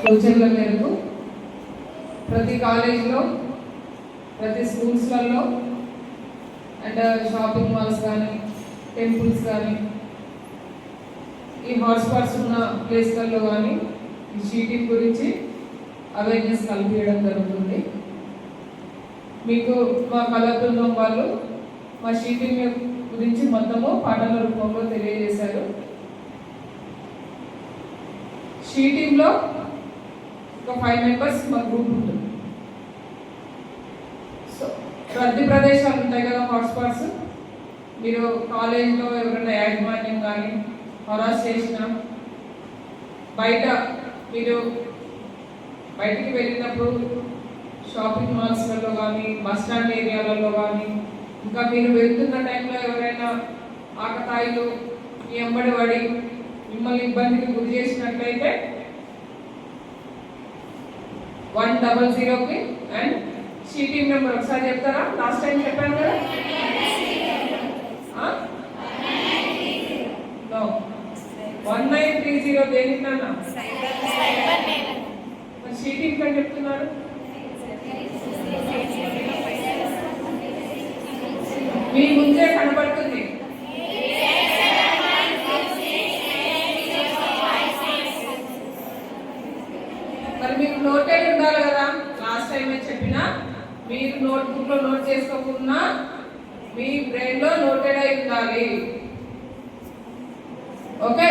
సూచనల మేరకు ప్రతి కాలేజీలో, ప్రతి స్కూల్స్లలో అండ్ షాపింగ్ మాల్స్ కానీ, టెంపుల్స్ కానీ, ఈ హాట్స్పాట్స్ ఉన్న ప్లేస్లలో కానీ ఈ షీటింగ్ గురించి అవేర్నెస్ కల్పించడం జరుగుతుంది. మీకు మా కలర్ బృందం వాళ్ళు మా షీటింగ్ గురించి మొత్తము పాటల రూపంలో తెలియజేశారు. షీటింగ్లో ఒక 5 మెంబర్స్ మా గ్రూప్ ఉంటుంది. సో రద్దీ ప్రదేశాలు ఉంటాయి కదా, హాట్స్పాట్స్. మీరు కాలేజ్లో ఎవరైనా యాజమాన్యం కానీ హరాస్ చేసినా, బయట మీరు బయటికి వెళ్ళినప్పుడు షాపింగ్ మాల్స్లలో కానీ, బస్ స్టాండ్ ఏరియాలలో కానీ, ఇంకా మీరు వెళ్తున్న టైంలో ఎవరైనా ఆకతాయిలు మీ వెంబడి పడి మిమ్మల్ని ఇబ్బందికి గురి చేసినట్లయితే 100కి అండ్ షీటింగ్ నెంబర్ ఒకసారి చెప్తారా? లాస్ట్ టైం చెప్పాను కదా. 1930 దేనికన్నా షీటింగ్ అని చెప్తున్నారు. మీ ముందే కనబడుతుంది. మరి మీకు నోటెడ్ ఉండాలి కదా. లాస్ట్ టైం చెప్పినా మీరు నోట్బుక్ లో నోట్ చేసుకోకుండా మీ బ్రెయిన్ లో నోటెడ్ అయి ఉండాలి. ఓకే.